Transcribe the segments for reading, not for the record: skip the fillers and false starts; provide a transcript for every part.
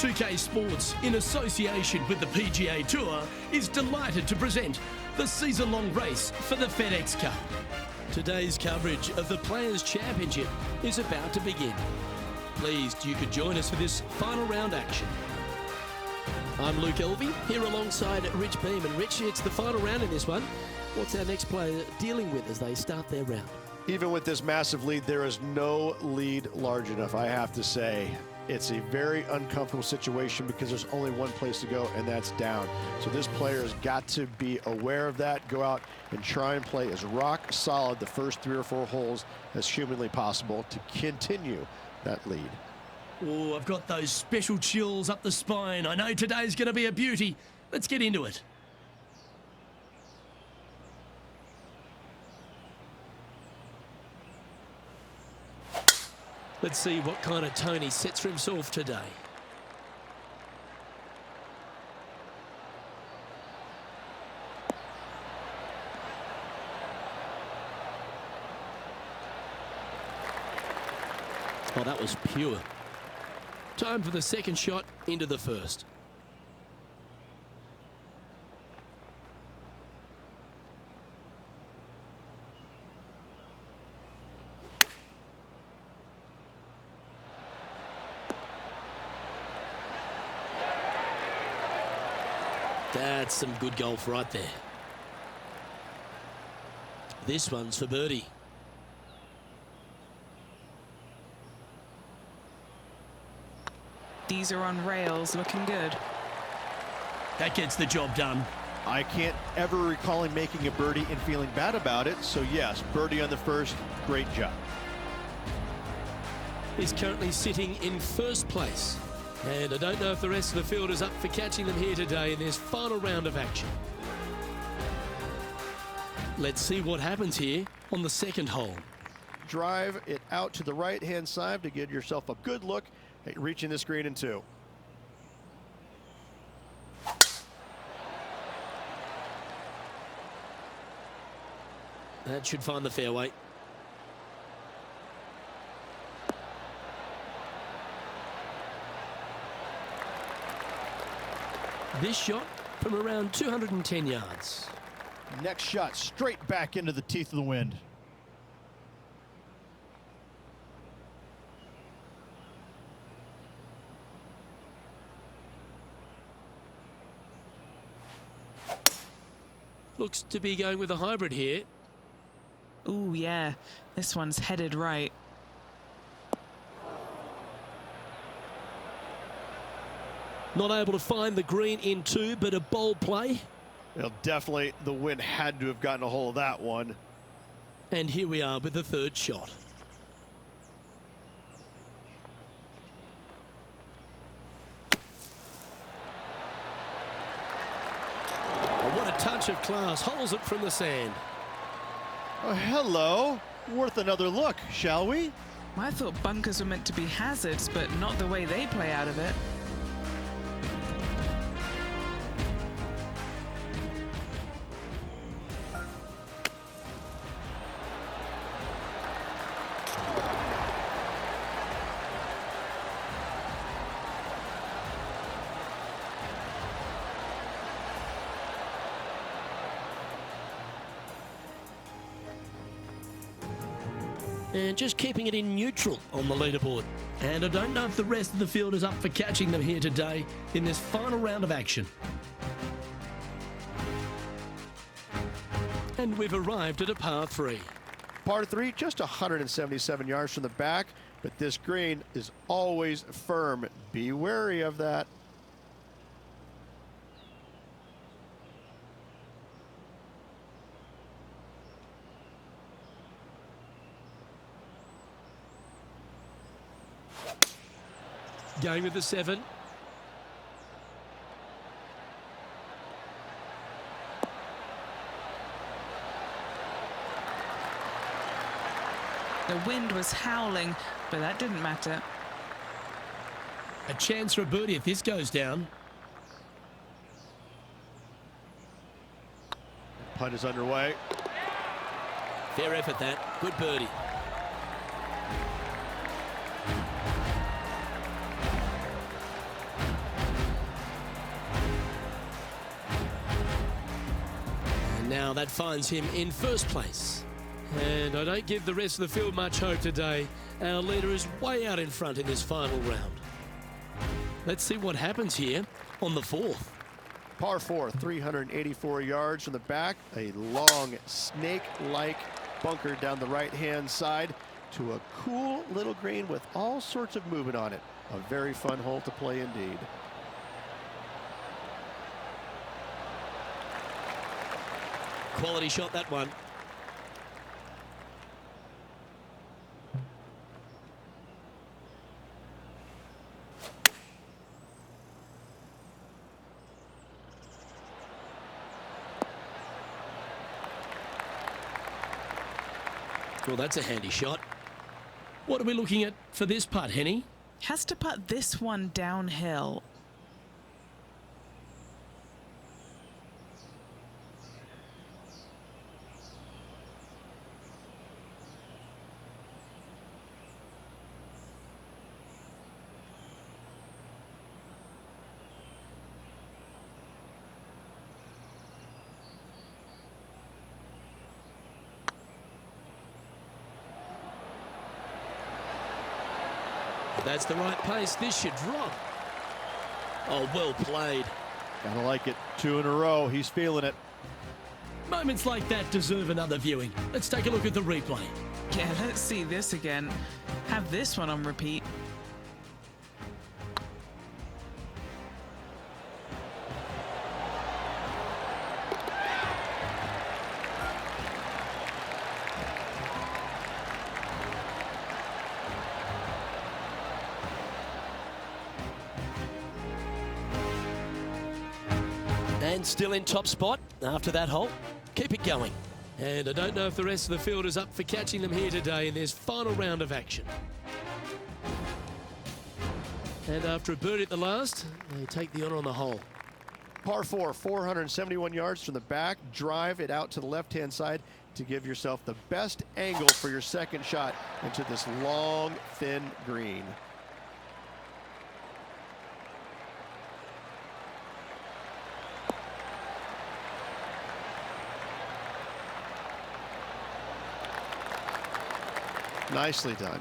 2K Sports, in association with the PGA Tour, is delighted to present the season-long race for the FedEx Cup. Today's coverage of the Players' Championship is about to begin. Pleased you could join us for this final round action. I'm Luke Elvey, here alongside Rich Beam. And Rich, it's the final round in this one. What's our next player dealing with as they start their round? Even with this massive lead, there is no lead large enough, I have to say. It's a very uncomfortable situation because there's only one place to go, and that's down. So this player has got to be aware of that, go out and try and play as rock solid the first 3 or 4 holes as humanly possible to continue that lead. Oh, I've got those special chills up the spine. I know today's going to be a beauty. Let's get into it. Let's see what kind of tone he sets for himself today. Oh, that was pure. Time for the second shot into the first. That's some good golf right there. This one's for birdie. These are on rails, looking good. That gets the job done. I can't ever recall him making a birdie and feeling bad about it. So yes, birdie on the first, great job. He's currently sitting in first place. And I don't know if the rest of the field is up for catching them here today in this final round of action. Let's see what happens here on the second hole. Drive it out to the right-hand side to get yourself a good look at reaching this green in 2. That should find the fairway. This shot from around 210 yards. Next shot straight back into the teeth of the wind. Looks to be going with a hybrid here. Ooh, yeah. This one's headed right. Not able to find the green in 2, but a bold play. Well, definitely the wind had to have gotten a hold of that one. And here we are with the third shot. Oh, what a touch of class. Holds it from the sand. Oh, hello. Worth another look, shall we? I thought bunkers were meant to be hazards, but not the way they play out of it. And just keeping it in neutral on the leaderboard. And I don't know if the rest of the field is up for catching them here today in this final round of action. And we've arrived at a par 3. Par 3, just 177 yards from the back, but this green is always firm. Be wary of that. Going with the 7. The wind was howling, but that didn't matter. A chance for a birdie if this goes down. Putt is underway. Fair effort that. Good birdie. that finds him in first place. And I don't give the rest of the field much hope today. Our leader is way out in front in this final round. Let's see what happens here on the fourth. Par 4, 384 yards from the back. A long snake-like bunker down the right-hand side to a cool little green with all sorts of movement on it. A very fun hole to play indeed. Quality shot, that one. Well, that's a handy shot. What are we looking at for this putt, Henny? Has to putt this one downhill. That's the right pace. This should drop. Oh, well played. Gotta like it. 2 in a row. He's feeling it. Moments like that deserve another viewing. Let's take a look at the replay. Yeah, let's see this again. Have this one on repeat. And still in top spot after that hole. Keep it going. And I don't know if the rest of the field is up for catching them here today in this final round of action. And after a birdie at the last, they take the honour on the hole. Par 4, 471 yards from the back. Drive it out to the left-hand side to give yourself the best angle for your second shot into this long, thin green. Nicely done.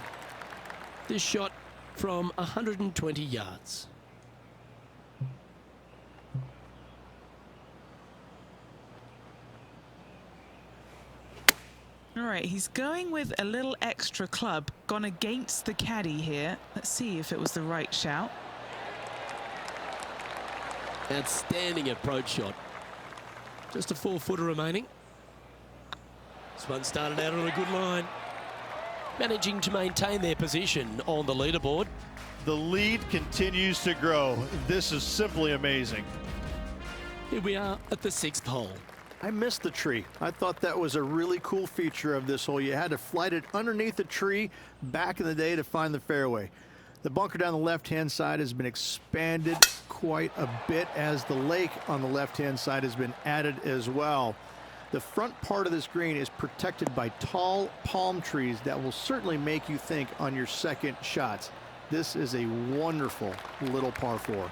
This shot from 120 yards. All right, he's going with a little extra club, gone against the caddy here. Let's see if it was the right shout. Outstanding approach shot. Just a 4-footer remaining. This one started out on a good line. Managing to maintain their position on the leaderboard. The lead continues to grow. This is simply amazing. Here we are at the 6th hole. I missed the tree. I thought that was a really cool feature of this hole. You had to flight it underneath the tree back in the day to find the fairway. The bunker down the left-hand side has been expanded quite a bit as the lake on the left-hand side has been added as well. The front part of this green is protected by tall palm trees that will certainly make you think on your second shots. This is a wonderful little par 4.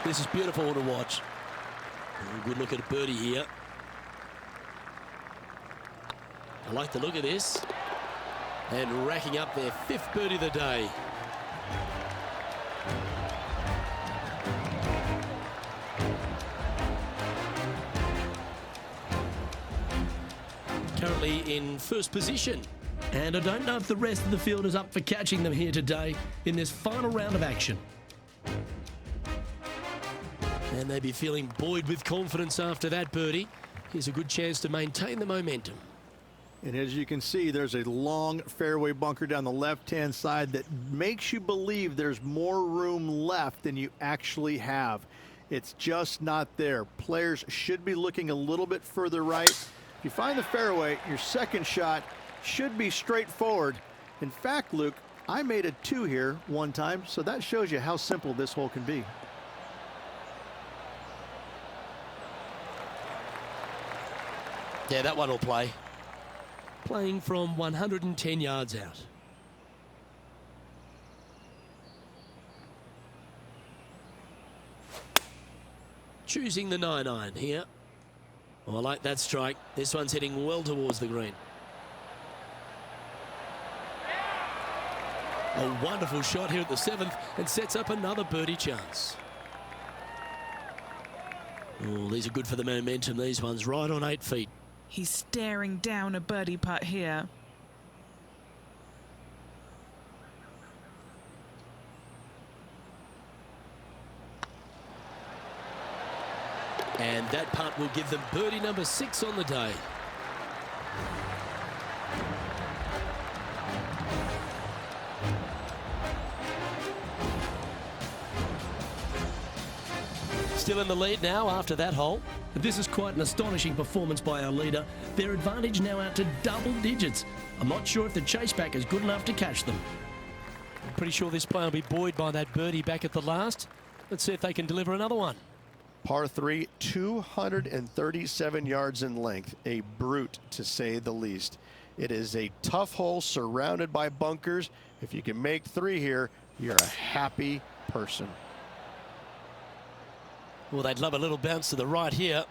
This is beautiful to watch. Good look at a birdie here. I like the look of this. And racking up their 5th birdie of the day. Currently in first position. And I don't know if the rest of the field is up for catching them here today in this final round of action. And they'd be feeling buoyed with confidence after that birdie. Here's a good chance to maintain the momentum. And as you can see, there's a long fairway bunker down the left-hand side that makes you believe there's more room left than you actually have. It's just not there. Players should be looking a little bit further right. If you find the fairway, your second shot should be straightforward. In fact, Luke, I made a 2 here one time, so that shows you how simple this hole can be. Yeah, that one will play. Playing from 110 yards out. Choosing the 9-iron here. Oh, I like that strike. This one's heading well towards the green. A wonderful shot here at the 7th and sets up another birdie chance. Oh, these are good for the momentum, these ones, right on 8 feet. He's staring down a birdie putt here. And that putt will give them birdie number 6 on the day. Still in the lead now after that hole. This is quite an astonishing performance by our leader. Their advantage now out to double digits. I'm not sure if the chase back is good enough to catch them. I'm pretty sure this player will be buoyed by that birdie back at the last. Let's see if they can deliver another one. Par 3, 237 yards in length, a brute to say the least. It is a tough hole surrounded by bunkers. If you can make 3 here, you're a happy person. Well, they'd love a little bounce to the right here.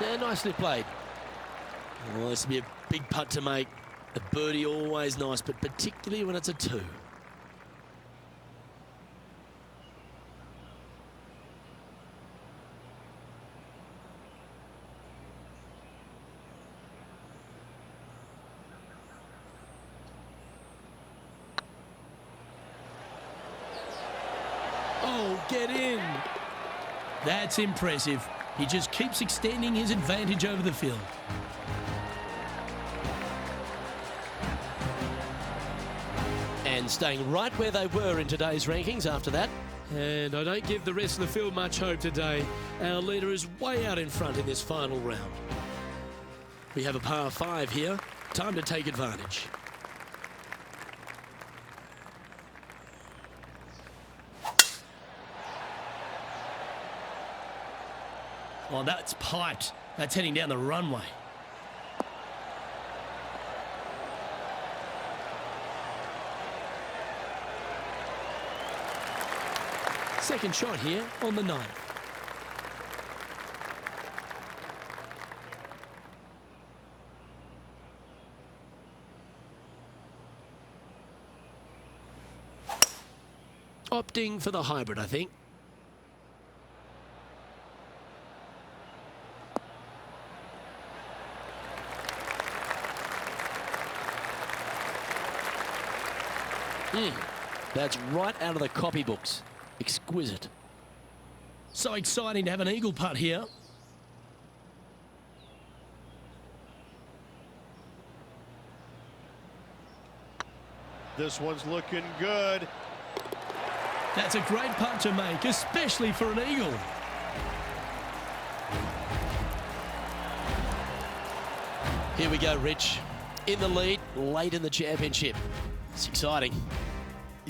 Yeah, nicely played. Well, this will be a big putt to make. A birdie always nice, but particularly when it's a 2. Oh, get in. That's impressive. He just keeps extending his advantage over the field. And staying right where they were in today's rankings after that. And I don't give the rest of the field much hope today. Our leader is way out in front in this final round. We have a par 5 here. Time to take advantage. Oh, that's piped. That's heading down the runway. Second shot here on the 9th. Opting for the hybrid, I think. That's right out of the copybooks. Exquisite. So exciting to have an eagle putt here. This one's looking good. That's a great putt to make, especially for an eagle. Here we go, Rich. In the lead, late in the championship. It's exciting.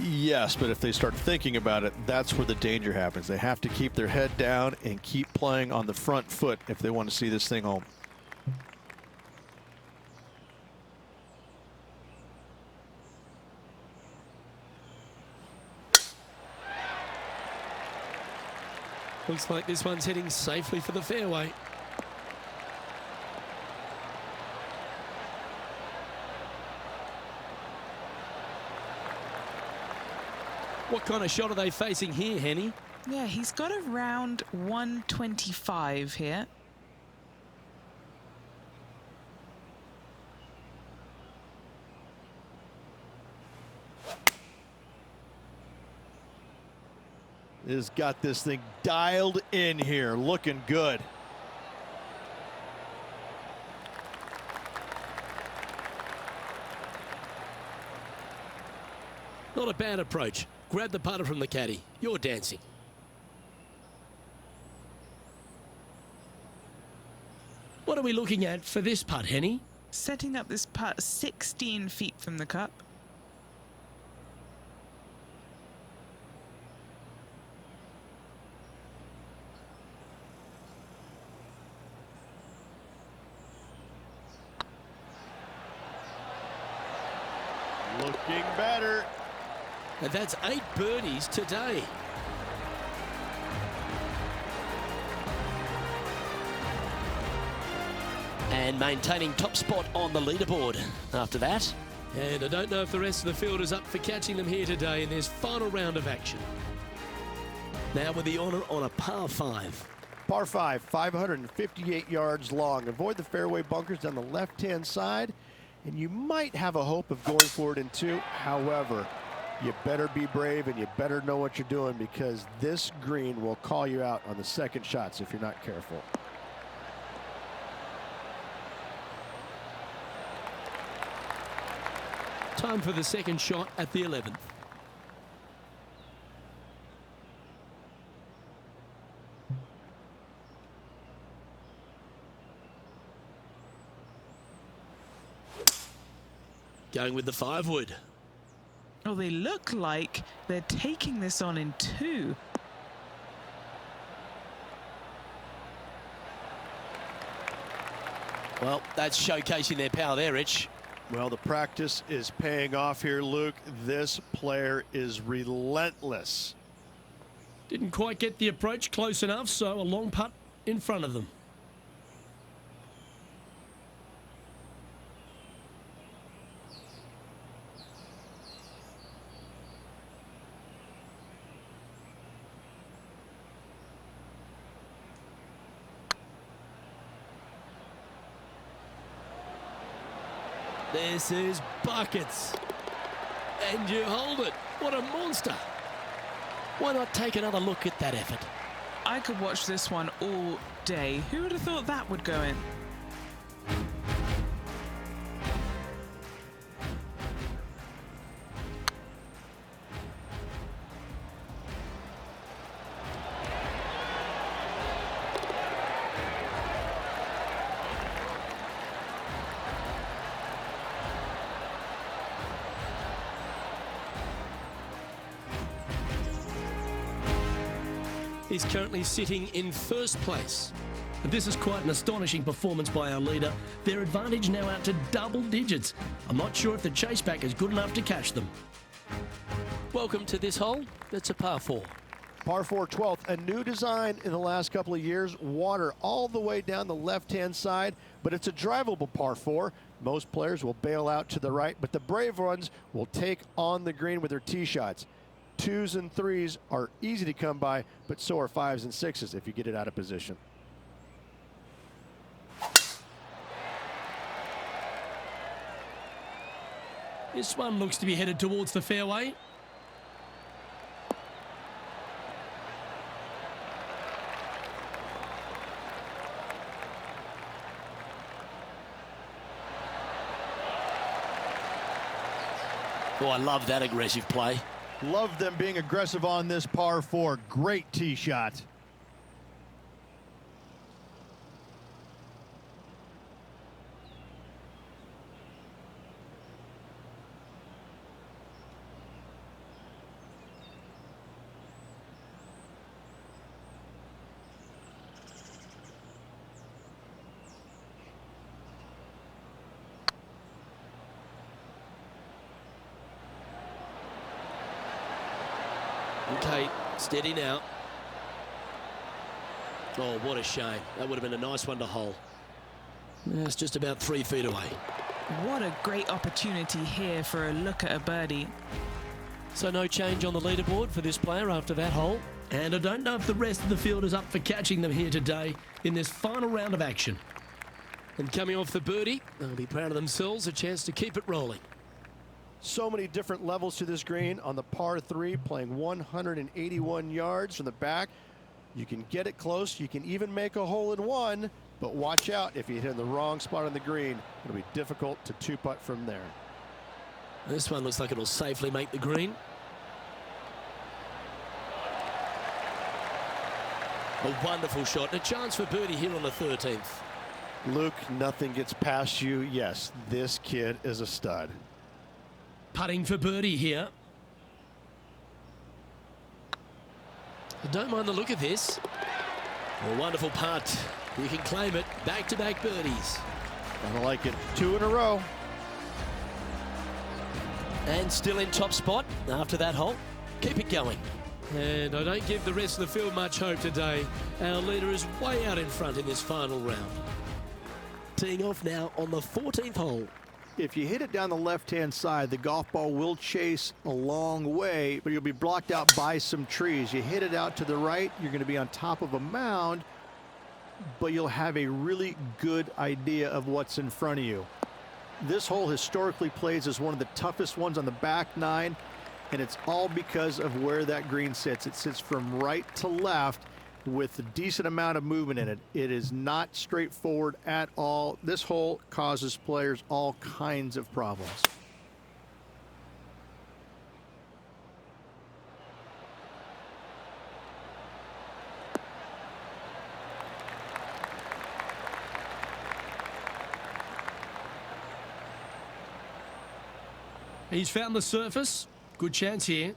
Yes, but if they start thinking about it, that's where the danger happens. They have to keep their head down and keep playing on the front foot if they want to see this thing home. Looks like this one's heading safely for the fairway. What kind of shot are they facing here, Henny? Yeah, he's got around 125 here. Has got this thing dialed in here, looking good. Not a bad approach. Grab the putter from the caddy. You're dancing. What are we looking at for this putt, Henny? Setting up this putt 16 feet from the cup. Looking better. And that's 8 birdies today. And maintaining top spot on the leaderboard after that. And I don't know if the rest of the field is up for catching them here today in this final round of action. Now with the honour on a par 5. Par 5, 558 yards long. Avoid the fairway bunkers down the left-hand side, and you might have a hope of going for it in 2. However, you better be brave and you better know what you're doing, because this green will call you out on the second shots if you're not careful. Time for the second shot at the 11th. Going with the 5-wood. Oh, they look like they're taking this on in 2. Well, that's showcasing their power there, Rich. Well, the practice is paying off here, Luke. This player is relentless. Didn't quite get the approach close enough, so a long putt in front of them. This is buckets. And you hold it. What a monster. Why not take another look at that effort? I could watch this one all day. Who would have thought that would go in? Is currently sitting in first place. And this is quite an astonishing performance by our leader. Their advantage now out to double digits. I'm not sure if the chase back is good enough to catch them. Welcome to this hole. It's a par 4. Par 4, 12th, a new design in the last couple of years. Water all the way down the left-hand side, but it's a drivable par 4. Most players will bail out to the right, but the brave ones will take on the green with their tee shots. 2s and 3s are easy to come by, but so are 5s and 6s if you get it out of position. This one looks to be headed towards the fairway. Oh, I love that aggressive play. Love them being aggressive on this par 4. Great tee shot. Okay, steady now. Oh, what a shame. That would have been a nice one to hole. It's just about 3 feet away. What a great opportunity here for a look at a birdie. So no change on the leaderboard for this player after that hole. And I don't know if the rest of the field is up for catching them here today in this final round of action. And coming off the birdie, they'll be proud of themselves, a chance to keep it rolling. So many different levels to this green. On the par 3, playing 181 yards from the back. You can get it close. You can even make a hole-in-one, but watch out if you hit in the wrong spot on the green. It'll be difficult to 2-putt from there. This one looks like it'll safely make the green. A wonderful shot and a chance for birdie here on the 13th. Luke, nothing gets past you. Yes, this kid is a stud. Putting for birdie here. I don't mind the look of this. A wonderful putt. You can claim it. Back-to-back birdies. I like it. 2 in a row. And still in top spot after that hole. Keep it going. And I don't give the rest of the field much hope today. Our leader is way out in front in this final round. Teeing off now on the 14th hole. If you hit it down the left-hand side, the golf ball will chase a long way, but you'll be blocked out by some trees. You hit it out to the right, you're going to be on top of a mound, but you'll have a really good idea of what's in front of you. This hole historically plays as one of the toughest ones on the back nine, and it's all because of where that green sits. It sits from right to left with a decent amount of movement in it. It is not straightforward at all. This hole causes players all kinds of problems. He's found the surface. Good chance here.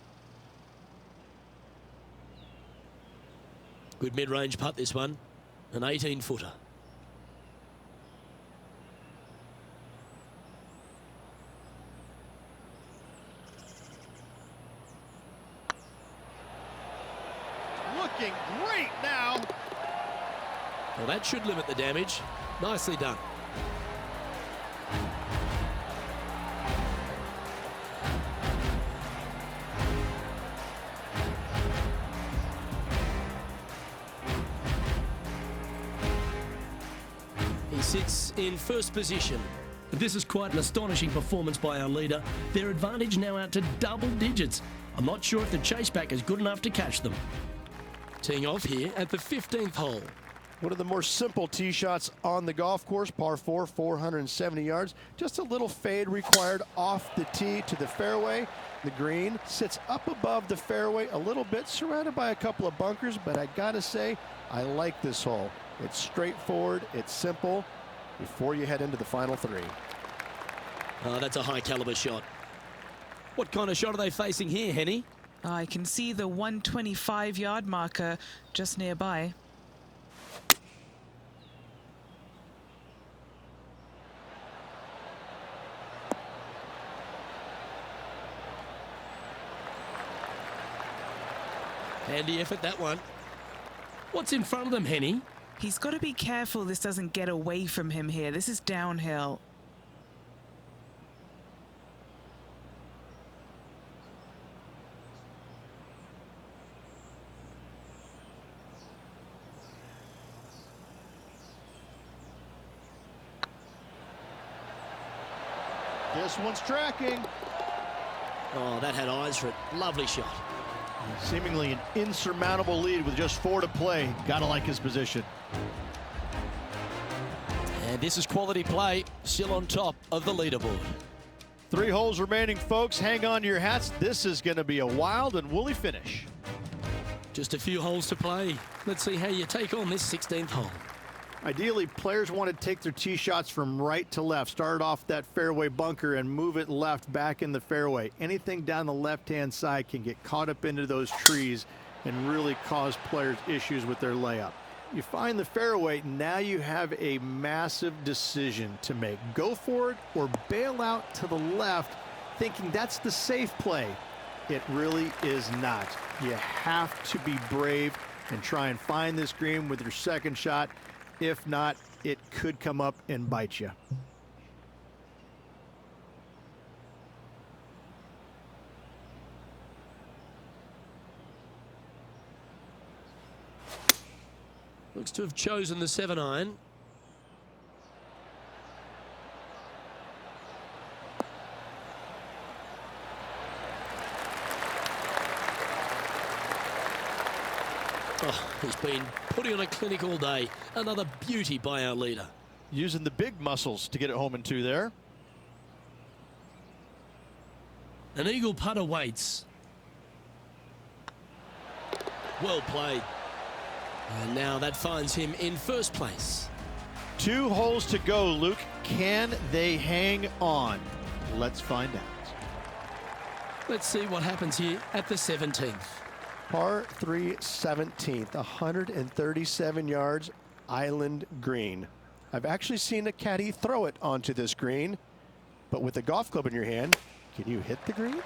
Good mid-range putt, this one. An 18-footer. Looking great now. Well, that should limit the damage. Nicely done. Sits in first position. This is quite an astonishing performance by our leader. Their advantage now out to double digits. I'm not sure if the chase back is good enough to catch them. Teeing off here at the 15th hole. One of the more simple tee shots on the golf course, par 4, 470 yards. Just a little fade required off the tee to the fairway. The green sits up above the fairway a little bit, surrounded by a couple of bunkers, but I gotta say, I like this hole. It's straightforward, it's simple, before you head into the final three. Oh, that's a high caliber shot. What kind of shot are they facing here, Henny? I can see the 125-yard marker just nearby. Handy effort, that one. What's in front of them, Henny? He's got to be careful this doesn't get away from him here. This is downhill. This one's tracking. Oh, that had eyes for it. Lovely shot. Seemingly an insurmountable lead with just 4 to play. Gotta like his position. And this is quality play, still on top of the leaderboard. 3 holes remaining, folks. Hang on to your hats. This is going to be a wild and woolly finish. Just a few holes to play. Let's see how you take on this 16th hole. Ideally, players want to take their tee shots from right to left. Start off that fairway bunker and move it left back in the fairway. Anything down the left-hand side can get caught up into those trees and really cause players issues with their layup. You find the fairway, now you have a massive decision to make. Go for it or bail out to the left, thinking that's the safe play. It really is not. You have to be brave and try and find this green with your second shot. If not, it could come up and bite you. Looks to have chosen the 7-iron. Oh, he's been putting on a clinic all day. Another beauty by our leader. Using the big muscles to get it home in 2 there. An eagle putt awaits. Well played. And now that finds him in first place. 2 holes to go, Luke. Can they hang on? Let's find out. Let's see what happens here at the 17th. Par 3 17th, 137 yards, island green. I've actually seen a caddy throw it onto this green, but with a golf club in your hand, Can you hit the green?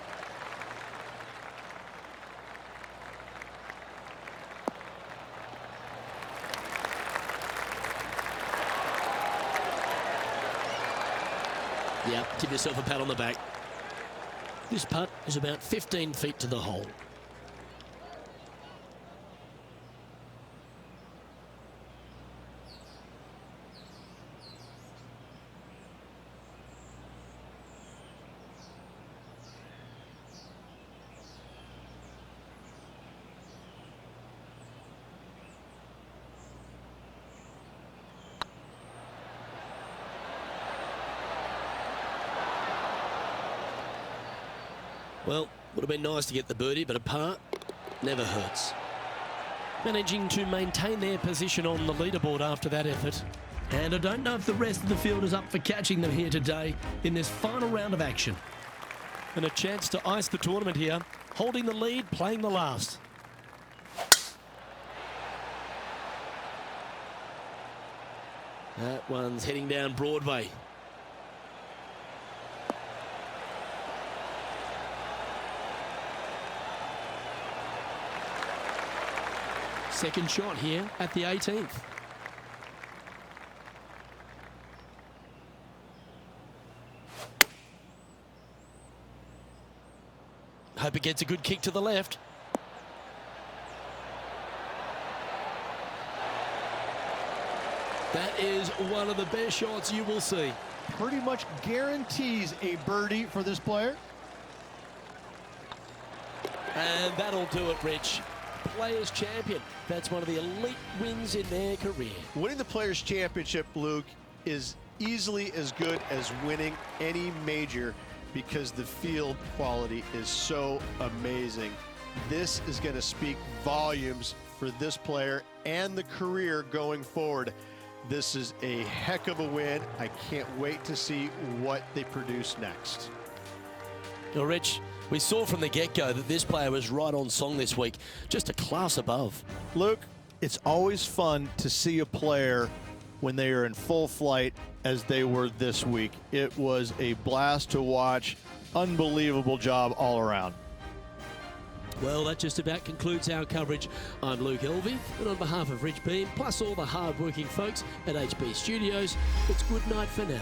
Yeah, give yourself a pat on the back. This putt is about 15 feet to the hole. Well, would have been nice to get the birdie, but a par never hurts. Managing to maintain their position on the leaderboard after that effort. And I don't know if the rest of the field is up for catching them here today in this final round of action. And a chance to ice the tournament here, holding the lead, playing the last. That one's heading down Broadway. Second shot here at the 18th. Hope it gets a good kick to the left. That is one of the best shots you will see. Pretty much guarantees a birdie for this player. And that'll do it, Rich. Players Champion. That's one of the elite wins in their career. Winning the Players Championship, Luke, is easily as good as winning any major because the field quality is so amazing. This is going to speak volumes for this player and the career going forward. This is a heck of a win. I can't wait to see what they produce next. Well, Rich, we saw from the get-go that this player was right on song this week, just a class above. Luke, it's always fun to see a player when they are in full flight as they were this week. It was a blast to watch. Unbelievable job all around. Well, that just about concludes our coverage. I'm Luke Elvey, and on behalf of Rich Beam, plus all the hard-working folks at HB Studios, it's good night for now.